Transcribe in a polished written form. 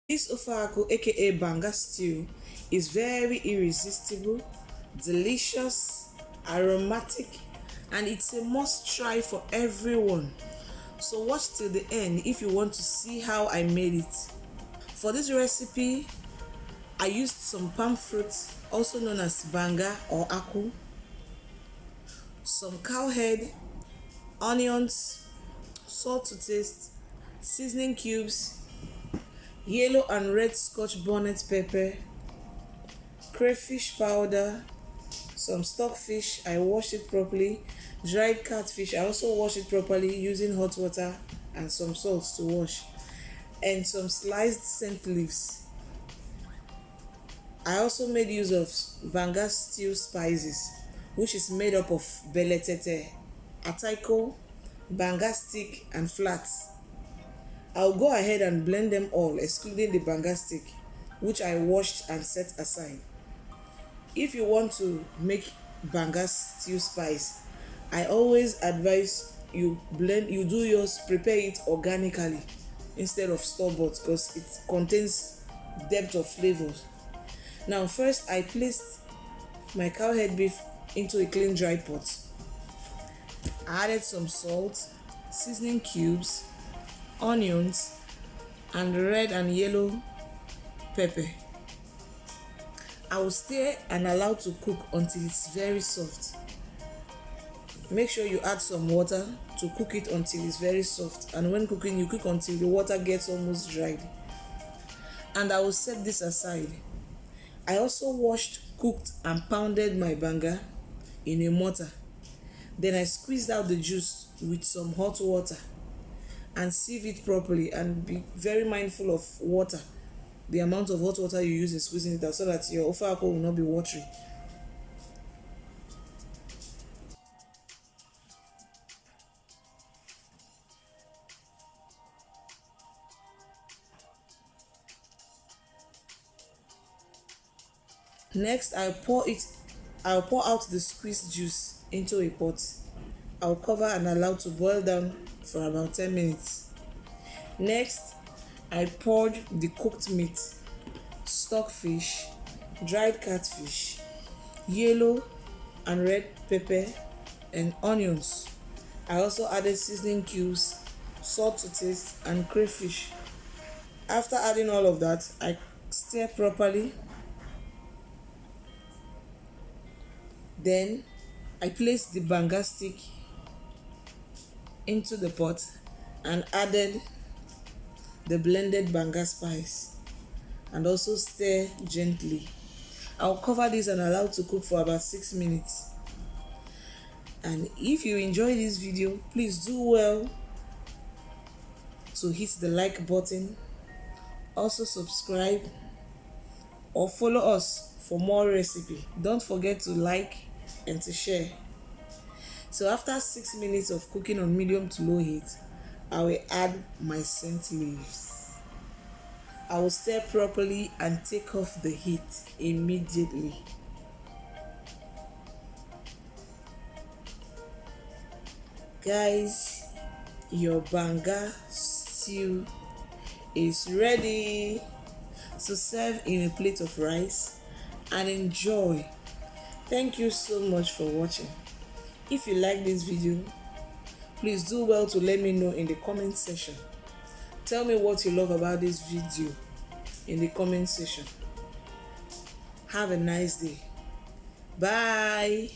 This ofe akwu aka banga stew is very irresistible, delicious, aromatic, and it's a must try for everyone. So watch till the end if you want to see how I made it. For this recipe, I used some palm fruit, also known as banga or akwu, some cow head, onions, salt to taste, seasoning cubes, yellow and red scotch bonnet pepper, crayfish powder, some stockfish, I washed it properly, dried catfish, I also washed it properly using hot water and some salt to wash, and some sliced scent leaves. I also made use of Banga stew spices, which is made up of beletete, ataiko, banga stick, and flats. I'll go ahead and blend them all, excluding the banga stick, which I washed and set aside. If you want to make banga stew spice, I always advise you do yours, prepare it organically instead of store-bought because it contains depth of flavors. Now first I placed my cowhead beef into a clean dry pot. I added some salt, seasoning cubes, onions, and red and yellow pepper. I will stir and allow to cook until it's very soft. Make sure you add some water to cook it until it's very soft, and when cooking you cook until the water gets almost dried. And I will set this aside. I also washed, cooked, and pounded my banga in a mortar. Then I squeezed out the juice with some hot water and sieve it properly, and be very mindful of water, the amount of hot water you use in squeezing it out, so that your ofe akwu will not be watery. Next, I'll pour out the squeezed juice into a pot. I'll cover and allow to boil down for about 10 minutes. Next, I poured the cooked meat, stockfish, dried catfish, yellow and red pepper, and onions. I also added seasoning cubes, salt to taste, and crayfish. After adding all of that, I stir properly. Then I placed the banga stick into the pot and added the blended banga spice and also stir gently. I'll cover this and allow to cook for about 6 minutes. And if you enjoy this video, please do well to hit the like button, also subscribe or follow us for more recipe. Don't forget to like and to share. So after 6 minutes of cooking on medium to low heat, I will add my scent leaves. I will stir properly and take off the heat immediately. Guys, your banga stew is ready. So serve in a plate of rice and enjoy. Thank you so much for watching. If you like this video, please do well to let me know in the comment section. Tell me what you love about this video in the comment section. Have a nice day. Bye.